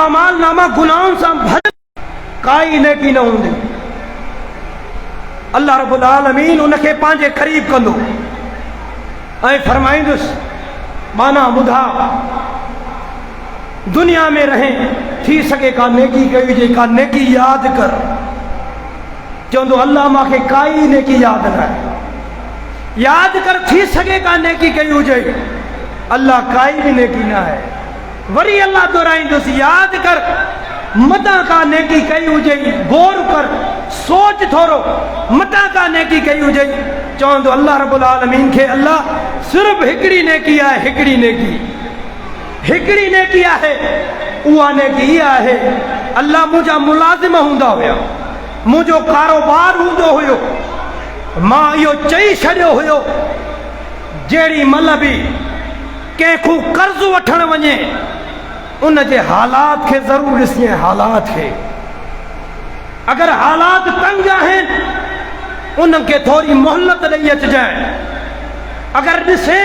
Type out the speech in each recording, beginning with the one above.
अमाल नामा गुनाहों से भर काई नेकी न हूंदी। अल्लाह रब्बुल आलमीन उनके पांजे करीब कंदो ऐं फरमाईंदुसि माना ॿुधा दुनिया में रहे थी सके का नेकी कई हुजे का नेकी याद कर चवंदो अल्लाह मांखे काई नेकी याद न आहे। याद कर थी सके का नेकी कई हुजे अल्लाह काई भी नेकी न आहे। वरी अल्लाह दोहराईंदुसि याद कर मता का नेकी कई हुजे गौर कर सोच थोरो मता का नेकी कई हुजे चवंदो अल्लाह रब्बुल आलमीन खे अल्लाह सिर्फ हिकड़ी नेकी आहे हिकड़ी नेकी आहे उहा नेकी इहा आहे अल्लाह मुंहिंजा मुलाज़िम हूंदा हुया मुंहिंजो कारोबार हूंदो हुयो मां इहो चई छॾियो हुयो जहिड़ी महिल बि कंहिंखो कर्ज़ वठण वञे उन जे हालात खे ज़रूरु ॾिसे हालात खे अगर हालात तंग आहिनि उनखे थोरी मोहलत ॾेई अचिजांइ। अगर ॾिसे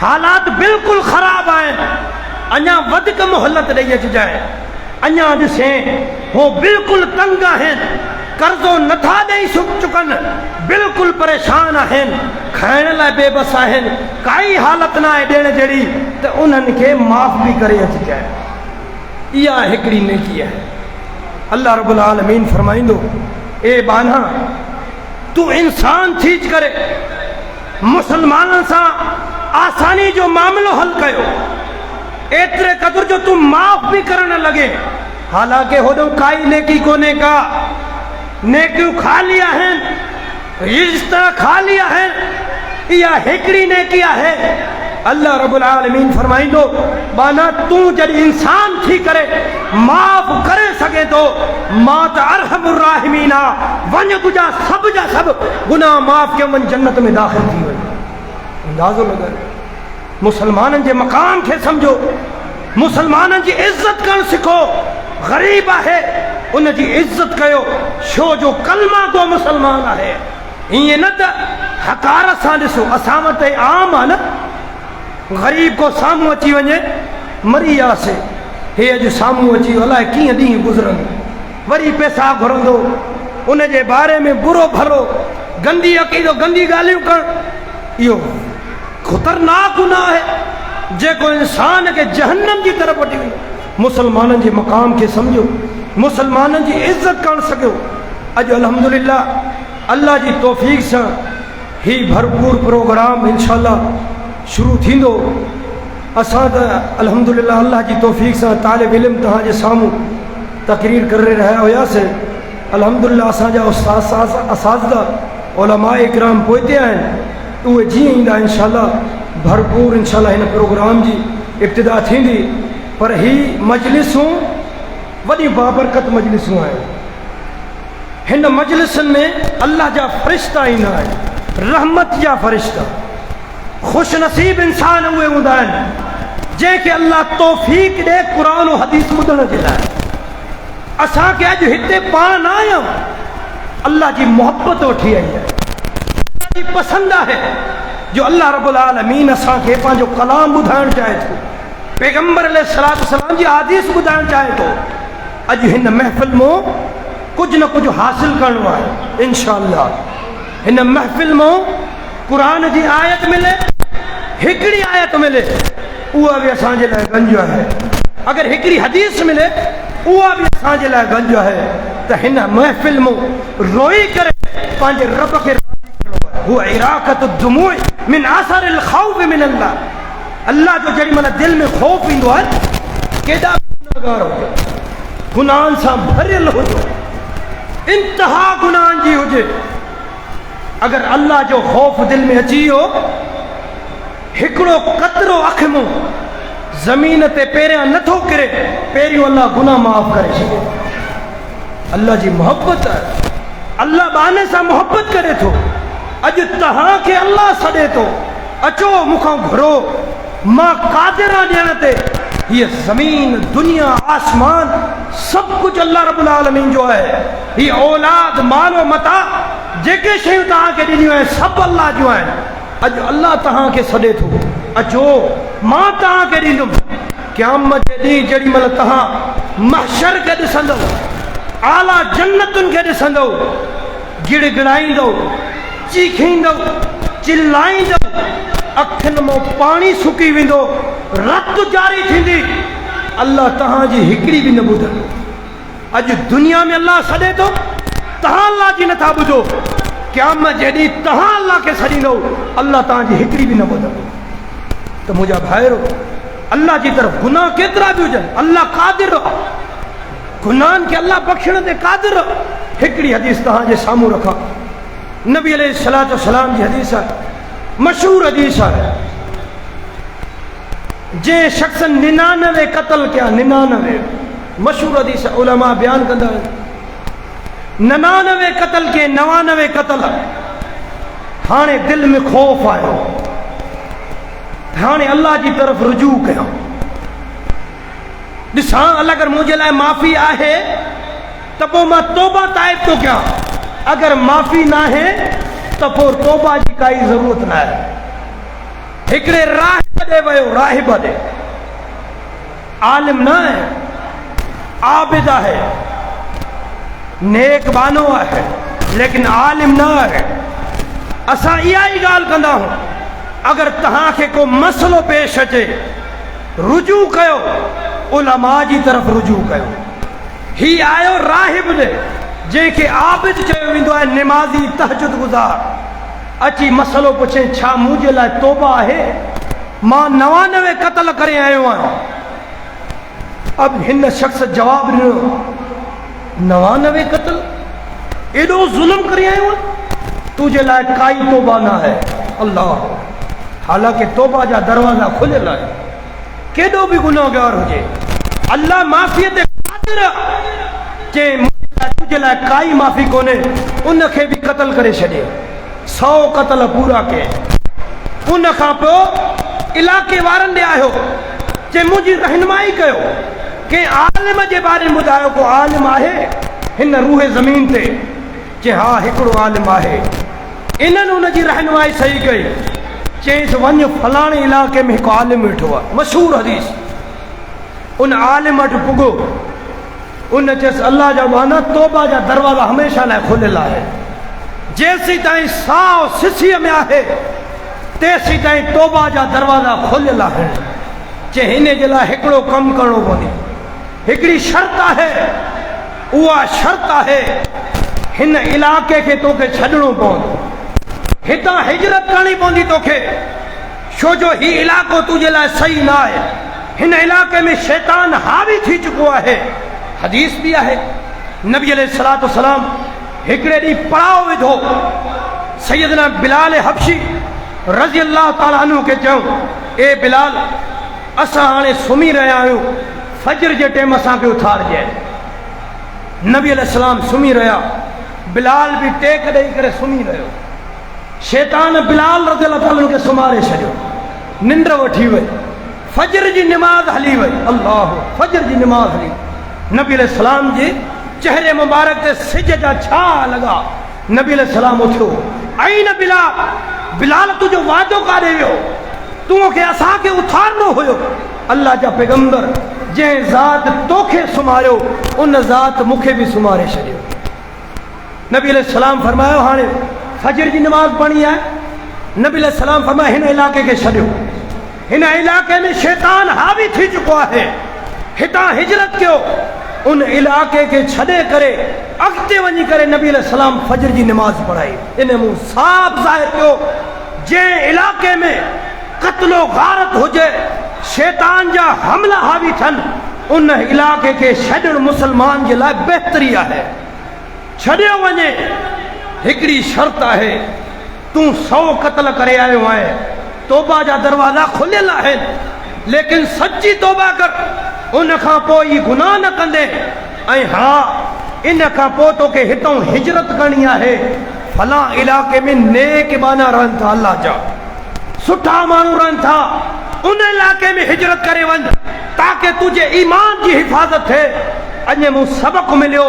हालात बिल्कुलु ख़राब आहिनि अञा वधीक मोहलत ॾेई अचिजांइ। अञा ॾिसे हो बिल्कुलु तंग आहिनि कर्ज़ो नथा ॾेई चुकनि बिल्कुलु परेशान आहिनि खाइण लाइ बेबस आहिनि काई हालत न आहे ॾियण जहिड़ी त उन्हनि खे माफ़ बि करे अचिजांइ। इहा हिकिड़ी नेकी आहे। अल्लाह रब्बुल आलमीन फरमाईंदो ए बाना तू इंसान थी करे मुसलमाननि सां आसानी जो मामलो हल कयो एतिरे क़दुरु जो तू माफ़ भी करण लगे हालांकि होॾो काई नेकी कोन्हे का नेकियूं खाली आहिनि रिश्ता खाली आहिनि इहा हिकिड़ी नेकी आहे। अल्लाह रब्बुल आलमीन फरमाईंदो बाना तू जॾहिं इंसान थी करे माफ़ करे सघे थो मां त अरहमुर राहिमीन आहे वञ तुंहिंजा सभु जा सभु गुनाह माफ़ कयो वञ जन्नत में दाख़िल थी वञ। अंदाज़ो लॻायो मुसलमाननि जे मक़ाम खे सम्झो मुसलमाननि जी इज़त करणु सिखो ग़रीब आहे उन जी इज़त कयो छो जो कलमा को मुसलमान आहे। ईअं न त हकार सां ॾिसो असां वटि आम आहे न ग़रीब को साम्हूं अची वञे मरी वियासीं हे अॼु साम्हूं अची अलाए कीअं ॾींहं गुज़रंदो वरी पैसा घुरंदो उन जे बारे में बुरो भलो गंदी अक़ीदो गंदी ॻाल्हियूं करणु इहो ख़तरनाक गुनाह आहे जेको इंसान खे जहन्नम जी तरफ़ वठी वेंदो। मुसलमाननि जे मक़ाम खे सम्झो मुसलमाननि जी इज़त करणु सघियो। अॼु अल्हम्दुलिल्लाह अल्लाह जी तौफ़ीक़ सां ही भरपूर प्रोग्राम इंशाअल्लाह शुरू थींदो। असां त अल्हम्दुलिल्लाह अल्लाह जी तौफ़ीक़ सां तालिब इल्म तव्हांजे साम्हूं तक़रीर करे रहिया हुयासीं। अल्हम्दुलिल्लाह असांजा असातिज़ा उलमा इकराम पहुते आहिनि उहे जीअं ईंदा इंशाअल्लाह भरपूर इंशाअल्लाह हिन प्रोग्राम जी इब्तिदा थींदी। पर ही मजलिसूं वॾी बाबरकत मजलिसूं आहिनि। हिन मजलिसुनि में अल्लाह जा फ़रिश्ता ईंदा आहिनि रहमत जा फ़रिश्ता खुश नसीब इंसान उहे हूंदा आहिनि जंहिंखे अल्लाह तौफ़ीक़ ॾे क़ुरान और हदीस ॿुधण जे लाइ। असांखे अॼु हिते पाण न आहियूं अल्लाह जी मोहब्बत वठी आई आहे अल्लाह जी पसंदि आहे जो अल्लाह रब्बुल आलमीन असांखे पंहिंजो कलाम ॿुधाइणु चाहे थो पैगंबर अलैहिस्सलातु वस्सलाम जी हदीस ॿुधाइणु चाहे थो। अॼु हिन महफ़िल मां कुझु न कुझु हासिल करणो आहे इंशाअल्लाह। हिन महफ़िल मां क़ुरान जी आयत मिले हिकिड़ी आयत मिले उहा बि असांजे लाइ गंज आहे। अगरि हिकिड़ी हदीस मिले उहा बि असांजे लाइ गंज आहे त हिन महफ़िल मां रोई करे पंहिंजे रब खे हुआ इराक़त दुमूअ मिन असरिल ख़ौफ़ मिन अल्लाह। अल्लाह जो जेॾी महिल दिलि में ख़ौफ़ ईंदो आहे केॾा गुनाहगार हुजे गुनाहनि सां भरियल हुजे इंतिहा गुनाहनि जी हुजे अगर अल्लाह जो ख़ौफ़ दिल में अची वियो हिकिड़ो कतरो अख मां ज़मीन ते पहिरियां नथो किरे पहिरियों अल्लाह गुनाह माफ़ करे छॾे। अल्लाह जी मोहब्बत आहे अल्लाह बाने सां मोहब्बत करे थो। अॼु तव्हांखे अल्लाह सॾे थो अचो मूंखां घुरो मां क़ादिर आहियां ॾियण ते। हीअ ज़मीन दुनिया आसमान सभु कुझु अल्लाह रब्बुल आलमीन जो आहे। हीअ औलाद मालो मता जेके शयूं तव्हांखे ॾिनियूं आहिनि सभु अल्लाह जूं आहिनि। अॼु अल्लाह तव्हांखे सॾे थो अचो मां तव्हांखे ॾींदुमि क़यामत जे ॾींहुं जेॾी महिल तव्हां महशर खे ॾिसंदव, आला जन्नतुनि खे ॾिसंदव, गिड़गिड़ाईंदव, चीखींदव, चिल्लाईंदव, अखियुनि मां पाणी सुकी वेंदो, रत जारी थींदी, अल्लाह तव्हांजी हिकिड़ी बि न ॿुधंदो। अॼु दुनिया में अल्लाह सॾे थो, तव्हां अल्लाह जी नथा ॿुधो, क़यामत जे ॾींहुं तव्हां अल्लाह खे सॾींदो, अल्लाह तव्हांजी हिकिड़ी बि न ॿुधंदो। त मुंहिंजा भाइरो, अल्लाह जी तरफ़ गुनाह केतिरा बि हुजनि, अल्लाह क़ादिर आहे, गुनाहनि खे अल्लाह बख़्शण ते क़ादिर आहे। हिकिड़ी हदीस तव्हांजे साम्हूं रखां, नबी अलैहिस्सलातु वस्सलाम जी हदीस आहे, मशहूर हदीस आहे। जंहिं शख़्स 99 क़त्ल कया, 99 मशहूर हदीस आहे, उलमा बयान कंदा आहिनि 99 क़त्ल के 99 क़त्ल। हाणे दिल में खौफ आयो, हाणे अल्लाह जी तरफ़ रुजू कयां, ॾिसां अगरि मुंहिंजे लाइ माफ़ी आहे त पोइ मां तौबा ताइब थो कयां, अगरि माफ़ी न आहे त पोइ तौबा जी काई ज़रूरत न आहे। हिकिड़े राहिब ॾे वियो, राहिब ॾे, आलिम न आहे, आबिद आहे, नेक बानो आहे, लेकिन आलिम न आहे। असां इहा ई ॻाल्हि कंदा आहियूं, अगरि तव्हांखे को मसलो पेश अचे, रुजू कयो, उलमा जी तरफ़ रुजू कयो। ही आयो राहिब ॾे, जंहिंखे आबिद चयो वेंदो आहे, निमाज़ी, तहजुद गुज़ार, अची मसलो पुछे, छा मुंहिंजे लाइ तौबा आहे? मां 99 क़त्ल करे आयो आहियां। अब हिन शख़्स जवाब ॾिनो, 99 क़त्ल, एॾो ज़ुल्म करे आयो आहियां, तुंहिंजे लाइ काई तौबा न आहे। अल्लाह, हालांकि तौबा जा दरवाज़ा खुलियल आहे, केॾो बि गुनाहगार हुजे, अल्लाह माफ़ीअ ते क़ादिर आहे। चए तुंहिंजे लाइ काई माफ़ी कोन्हे, उनखे बि क़त्ल करे छॾे, 100 क़त्ल पूरा कए। उन खां पोइ इलाइक़े वारनि ॾे आयो, चए मुंहिंजी रहनुमाई कयो, कंहिं आलिम जे बारे में ॿुधायो, को आलिम आहे हिन रूहे ज़मीन ते? चए हा, हिकिड़ो आलिम आहे। इन्हनि उनजी रहनुमाई सही कई, चईंसि वञ फलाणे इलाइक़े में हिकु आलिम वेठो आहे, मशहूर हदीस। उन आलिम वटि पुॻो, उन चयसि अल्लाह जा वाना, तौबा जा दरवाज़ा हमेशह लाइ खुलियल आहे, जेसीं ताईं साओ सिसीअ में आहे तेसीं ताईं तौबा जा दरवाज़ा खुलियल आहिनि। चए हिन जे लाइ हिकिड़ो कमु करिणो पवंदी, हिकिड़ी शर्त आहे, उहा शर्त आहे, हिन इलाइक़े खे तोखे छॾिणो पवंदो, हितां हिजरत करणी पवंदी तोखे, छो जो ही इलाइक़ो तुंहिंजे लाइ सही न आहे, हिन इलाइक़े में शैतान हावी थी चुको आहे। हदीस भी आहे, नबी अलैहिस्सलातु वस्सलाम हिकिड़े ॾींहुं पड़ाव विधो, सैयदना बिलाल हबशी रज़ी अल्लाह ताला अन्हु खे चयूं, ए बिलाल, असां हाणे सुम्ही रहिया आहियूं, फजर जे टाइम असांखे उथारिजे। नबी अलैहिस्सलाम सुम्ही रहिया, बिलाल भी टेक ॾेई करे सुम्ही रहियो। शैतान बिलाल रज़ी अल्लाह ताला खे सुम्हारे छॾियो, निंड वठी वई, फजर जी निमाज़ हली वई। अल्लाह, फजर जी निमाज़ हली। नबी अलैहिस्सलाम जे चेहरे मुबारक ते सिज जा छा लॻा। नबी अलैहिस्सलाम उथियो, आई न बिलाल, बिलाल तुंहिंजो वादो काॾे वियो? तोखे असांखे उथारणो हुयो। अल्लाह जा पैगंबर, जंहिं ज़ात तोखे सुम्हारियो, उन ज़ात मूंखे बि सुम्हारे छॾियो। नबी अलैहिस्सलाम फरमायो, हाणे फजर जी नमाज़ पढ़ी आहे। नबी अलैहिस्सलाम फरमाया, हिन इलाइक़े खे छॾियो, हिन इलाइक़े में शैतान हावी थी चुको आहे, हितां हिजरत कयो। उन इलाइक़े के छॾे करे अॻिते वञी करे नबी अलैहिस्सलाम फजर जी नमाज़ पढ़ाई। इन मूं साफ़ ज़ाहिर कयो, जंहिं इलाइक़े में क़त्लो गारत हुजे, शैतान जा हमला हावी थियनि, उन इलाइक़े के छॾणु मुसलमान जे लाइ बहितरी आहे। छॾियो वञे। हिकिड़ी शर्त आहे, तूं 100 क़त्ल करे आयो आहे, तौबा जा दरवाज़ा खुलियल आहिनि, लेकिन सच्ची तौबा कर, उन खां पोइ ई गुनाह न कंदे। ऐं हा, इन खां पोइ तोखे हितां हिजरत करणी आहे, फलां इलाइक़े में नेक बाना रहनि था, अल्लाह जा सुठा माण्हू रहनि था, उन इलाइक़े में हिजरत करे वञ, ताकि तुंहिंजे ईमान जी हिफ़ाज़त थिए। अॼु मूं सबक़ मिलियो,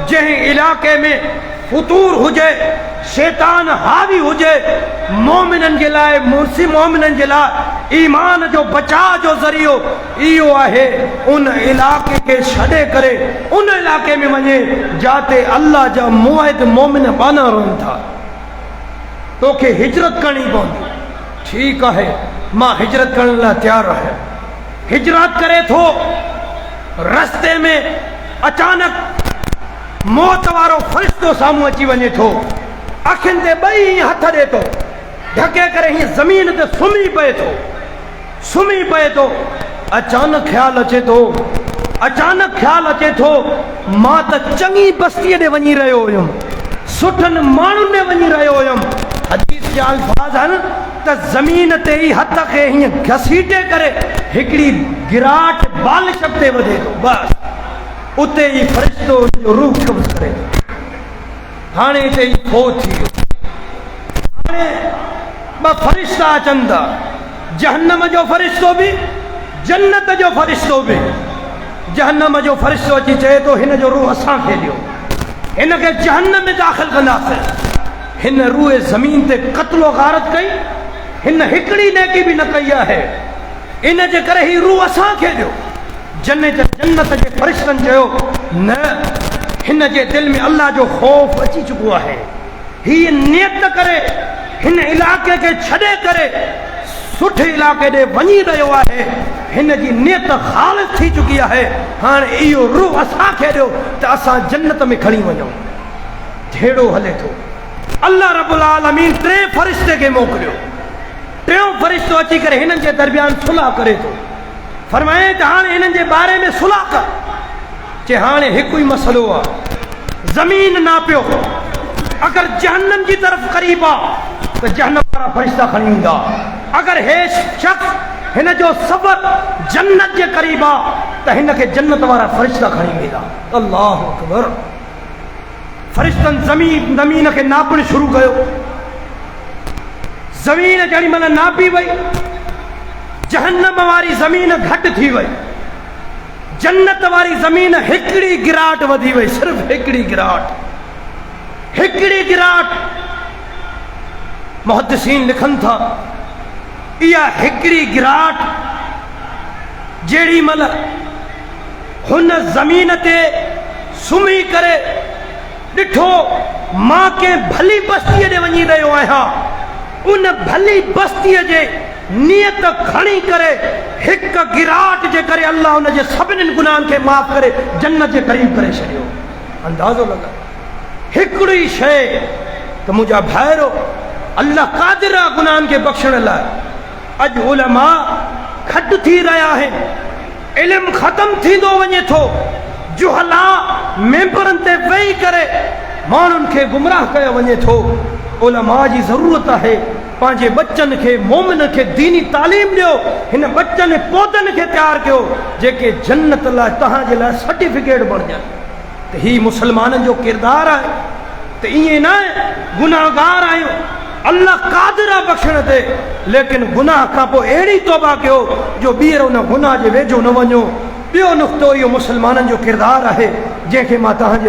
जंहिं इलाइक़े में फुतूर हुजे, शैतान हावी हुजे मोमिनन जे लाइ, मुर्सी मोमिनन जे लाइ ईमान जो बचाव जो ज़रियो इहो आहे उन इलाके खे छॾे करे उन इलाके में वञे जाते अल्लाह जा मुआहिद मोमिन पाना रहनि था। तोखे हिजरत करणी पवंदी। ठीकु आहे, मां हिजरत करण लाइ तयारु आहियां। हिजरत करे थो, रस्ते में अचानक मौत वारो फ़रिश्तो साम्हूं अची वञे थो, अखियुनि ते ॿई हथ ॾे थो, ढके करे हीअं ज़मीन ते सुम्ही पए थो। अचानक ख़्यालु अचे थो मां त चङी बस्तीअ ॾे वञी रहियो हुयुमि, सुठनि माण्हुनि ॾे वञी रहियो हुयुमि। हदीस जा अल्फाज़ आहिनि त ज़मीन ते ई हथ खे हीअं घसीटे करे हिकिड़ी गिराट बालिश ते वधे थो, बसि उते ई फ़रिश्तो रूह कब्ज़ करे थो। हाणे हिते ई फ़ौत थी वियो। हाणे ॿ फ़रिश्ता अचनि था, जहन्नम जो फ़रिश्तो बि, जन्नत जो फ़रिश्तो बि। जहन्नम जो फ़रिश्तो अची चए थो हिन जो रूह असांखे ॾियो, हिन खे जहन्नम में दाख़िल कंदासीं। हिन रूह ज़मीन ते क़त्लो गारत कई, हिन हिकिड़ी नेकी बि न कई आहे, इन जे करे ही रूह असांखे ॾियो। जन्नत जे फ़रिश्तनि चयो न, हिन जे दिलि में अल्लाह जो ख़ौफ़ अची चुको आहे, हीअ नियत करे हिन इलाके खे छॾे करे सुठे इलाके ॾे वञी रहियो आहे, हिन जी नियत ख़ालिस थी चुकी आहे। हाणे इहो रूह असांखे ॾियो त असां जन्नत में खणी वञूं। जहिड़ो हले थो, अल्लाह रब्बुल आलमीन टे फ़रिश्ते खे मोकिलियो। टियों फ़रिश्तो अची करे हिननि जे दरमियान सुलह करे थो। फरमाए त हाणे हिननि जे बारे में सुलह कर। चे हाणे हिकु ई मसलो आहे, ज़मीन नापियो, अगर जहन्नम जी तरफ़ क़रीब आहे त जहन्नम वारा फ़रिश्ता खणी ईंदा, अगर हे शख़्स हिन जो सफ़र जन्नत जे क़रीब आहे त हिन खे जन्नत वारा फ़रिश्ता खणी वेंदा। अल्लाहु अकबर। फ़रिश्तनि ज़मीन खे नापणु शुरू कयो। ज़मीन जेॾी महिल नापी वई, जहन्नम वारी ज़मीन घटि थी वई, जन्नत वारी ज़मीन हिकिड़ी गिराट वधी वई, सिर्फ़ु हिकिड़ी गिराट। मुहद्दिसीन लिखनि था इहा हिकिड़ी गिराट जेॾी महिल हुन ज़मीन ते सुम्ही करे ॾिठो मां कंहिं भली बस्तीअ ॾे वञी रहियो आहियां, उन भली बस्तीअ जे नियत खणी करे हिकु गिराट जे करे अल्लाह हुन जे सभिनी गुनाहनि खे माफ़ करे जन्नत जे क़रीब करे छॾियो। अंदाज़ो लॻा हिकिड़ी शइ त मुंहिंजा भाइरो अल्लाह क़ादिर आहे गुनाहनि खे बख़्शण लाइ। अॼु उलमा खट थी रहिया आहिनि, इल्मु ख़तमु थींदो वञे थो, जुहला मेंबरनि ते वेही करे माण्हुनि खे गुमराह कयो वञे थो। उलमा जी ज़रूरत आहे पंहिंजे बच्चनि खे, मोमिन खे दीनी तालीम ॾियो, हिन बच्चनि पौधनि खे तयारु कयो जेके जन्नत लाइ तव्हांजे लाइ सर्टिफिकेट बणजनि। त हीउ मुस्लमाननि जो किरदारु आहे त ईअं न आहे गुनाहगार आहियूं, अल्लाह क़ादिर आहे बख़्शण ते, लेकिन गुनाह खां पोइ अहिड़ी तौबा कयो जो ॿीहर उन गुनाह जे वेझो न वञो। ॿियो नुक़्तो इहो मुस्लमाननि जो किरदारु आहे जंहिंखे मां तव्हांजे